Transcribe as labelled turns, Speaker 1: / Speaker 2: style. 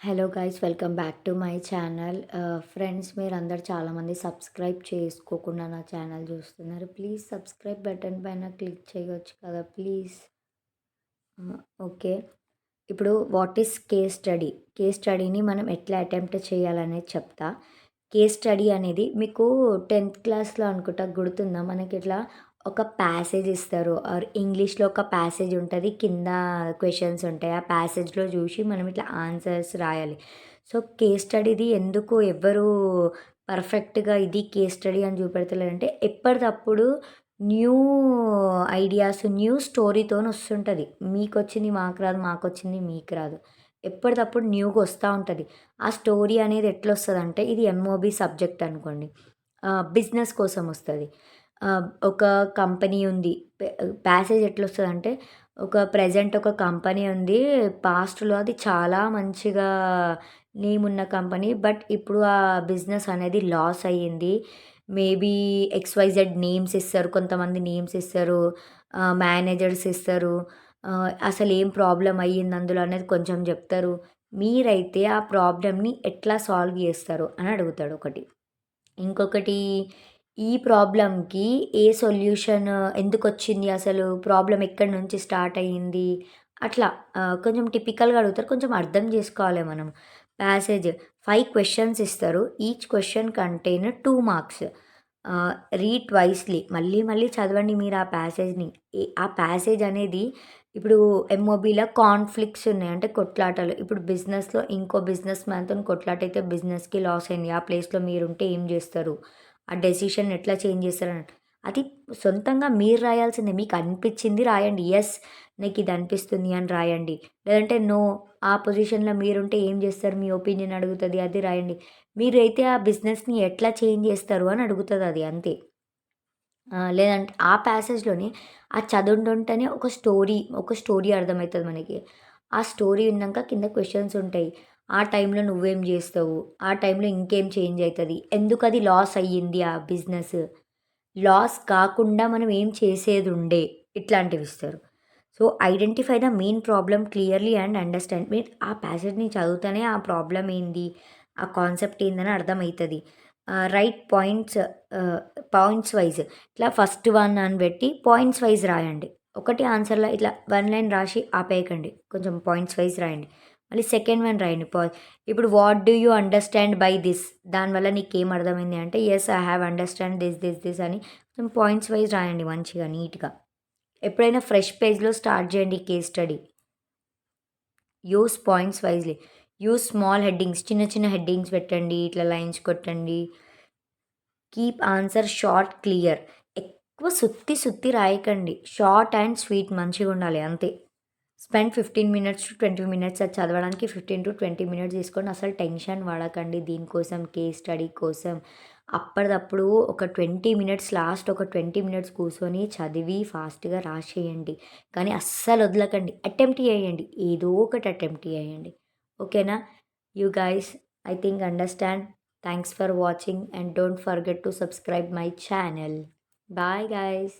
Speaker 1: Hello guys, welcome back to my channel. Friends, మీరందరూ చాలామంది subscribe చేసుకోకుండా నా ఛానల్ చూస్తున్నారు. ప్లీజ్ సబ్స్క్రైబ్ బటన్ పైన క్లిక్ చేయొచ్చు కదా ప్లీజ్. ఓకే. ఇప్పుడు what is case study? Case స్టడీని మనం ఎట్లా అటెంప్ట్ చేయాలనేది చెప్తా. కేస్ స్టడీ అనేది మీకు 10th క్లాస్‌లో అనుకుంటా గుర్తుందా? మనకి ఇట్లా ఒక ప్యాసేజ్ ఇస్తారు. ఆర్ ఇంగ్లీష్‌లో ఒక ప్యాసేజ్ ఉంటది. కింద క్వెషన్స్ ఉంటాయి. ఆ ప్యాసేజ్‌లో చూసి మనం ఇట్లా ఆన్సర్స్ రాయాలి. సో, కేస్ స్టడీది ఎందుకు ఎవ్వరు పర్ఫెక్ట్‌గా ఇది కేస్ స్టడీ అని చూపెడతలేరంటే, ఎప్పటిదప్పుడు న్యూ ఐడియాస్, న్యూ స్టోరీతోని వస్తుంటది. మీకొచ్చింది మాకు రాదు, మాకొచ్చింది మీకు రాదు. ఎప్పటిదప్పుడు న్యూగా వస్తా ఉంటది. ఆ స్టోరీ అనేది ఎట్లొస్తదంటే, ఇది ఎంఓబీ సబ్జెక్ట్ అనుకోండి. బిజినెస్ కోసం వస్తది. ఒక కంపెనీ ఉంది. ప్యాసేజ్ ఎట్లొస్తదంటే, ప్రెజెంట్ ఒక కంపెనీ ఉంది. పాస్ట్‌లో అది చాలా మంచిగా నేమ్ ఉన్న కంపెనీ. బట్ ఇప్పుడు ఆ బిజినెస్ అనేది లాస్ అయ్యింది. మేబీ ఎక్స్‌వైజెడ్ నేమ్స్ ఇస్తారు. కొంతమంది నేమ్స్ ఇస్తారు. మేనేజర్స్ ఇస్తారు. అసలేం ప్రాబ్లమ్ అయ్యింది అందులో అనేది కొంచెం జెప్తారు. మీరైతే ఆ ప్రాబ్లమ్‌ని ఎట్లా సాల్వ్ జేస్తారు అని అడుగుతాడు ఒకటి. ఇంకొకటి, ఈ ప్రాబ్లమ్‌కి ఏ సొల్యూషన్ ఎందుకొచ్చింది అసలు? ప్రాబ్లమ్ ఎక్కడి నుంచి స్టార్ట్ అయ్యింది? అట్లా కొంచెం టిపికల్‌గా అడుగుతారు. కొంచెం అర్థం జేసుకోవాలి మనం. ప్యాసేజ్ 5 క్వెషన్స్ ఇస్తారు. Each question contain 2 marks. Read twicely, మళ్ళీ మళ్ళీ చదవండి మీరు ఆ ప్యాసేజ్‌ని. ఆ ప్యాసేజ్ అనేది ఇప్పుడు ఎంఓబీలో కాన్‌ఫ్లిక్ట్స్ ఉన్నాయి. అంటే కొట్లాటలు. ఇప్పుడు బిజినెస్‌లో ఇంకో బిజినెస్ మ్యాన్‌తోని కొట్లాటైతే బిజినెస్‌కి లాస్ అయింది. ఆ ప్లేస్‌లో మీరుంటే ఏం జేస్తారు? ఆ డెసిషన్ ఎట్లా చేంజ్ చేస్తారని. అది సొంతంగా మీరు రాయాల్సిందే. మీకు అనిపించింది రాయండి. యెస్, నాకిది అనిపిస్తుంది అని రాయండి. లేదంటే నో, ఆ పొజిషన్‌లో మీరుంటే ఏం జేస్తారు? మీ ఒపీనియన్ అడుగుతది. అది రాయండి. మీరైతే ఆ బిజినెస్‌ని ఎట్లా చేంజ్ చేస్తారు అని అడుగుతదది అంతే. లేదంటే ఆ ప్యాసేజ్‌లోనే చదువుతుంటేనే ఒక స్టోరీ అర్థమైతది మనకి. ఆ స్టోరీ విన్నాక కింద క్వెషన్స్ ఉంటాయి. ఆ టైంలో నువ్వేం జేస్తావు? ఆ టైంలో ఇంకేం చేంజ్ అయితది? ఎందుకది లాస్ అయ్యింది ఆ బిజినెస్? లాస్ కాకుండా మనం ఏం చేసేదుండే? ఇట్లాంటివిస్తారు. So, identify the main problem clearly and understand. మీరు ఆ ప్యాసేజ్‌ని చదువుతేనే ఆ ప్రాబ్లమ్ ఏంది? ఆ కాన్సెప్ట్ ఏందని అర్థమైతది. రైట్ పాయింట్స్, పాయింట్స్ వైస్ ఇట్లా ఫస్ట్ వన్ అని పెట్టి పాయింట్స్ వైస్ రాయండి. ఒకటి ఆన్సర్‌లో ఇట్లా వన్ లైన్ రాసి ఆపేయకండి. కొంచెం పాయింట్స్ వైస్ రాయండి. మళ్ళీ సెకండ్ వన్ రాయండి. ఇప్పుడు what do you understand by this? దానివల్ల నీకేం అర్థమైంది అంటే, yes, I have understand this అని కొంచెం పాయింట్స్ వైస్ రాయండి మంచిగా నీట్‌గా. ఎప్పుడైనా ఫ్రెష్ పేజ్‌లో స్టార్ట్ చేయండి case study. Use points wisely. Use small headings, చిన్న చిన్న హెడ్డింగ్స్ పెట్టండి. ఇట్లా లైన్స్ కొట్టండి. Keep answer short, clear. ఎక్కువ సుత్తి సుత్తి రాయకండి. షార్ట్ అండ్ స్వీట్ మంచిగుండాలి అంతే. స్పెండ్ 15 మినిట్స్ టు 20 మినిట్స్ అది చదవడానికి 15-20 మినిట్స్ తీసుకోండి. అసలు టెన్షన్ పడకండి దీనికోసం, కేస్ స్టడీ కోసం. అప్పటిదప్పుడు ఒక 20 మినిట్స్, లాస్ట్ ఒక 20 మినిట్స్ కూర్చొని చదివి ఫాస్ట్‌గా రాసేయండి. కానీ అస్సలు వదలకండి. అటెంప్ట్ చేయండి. ఏదో ఒకటి అటెంప్ట్ చేయండి. ఓకేనా? You guys, I think understand. Thanks for watching and don't forget to subscribe my channel. Bye guys.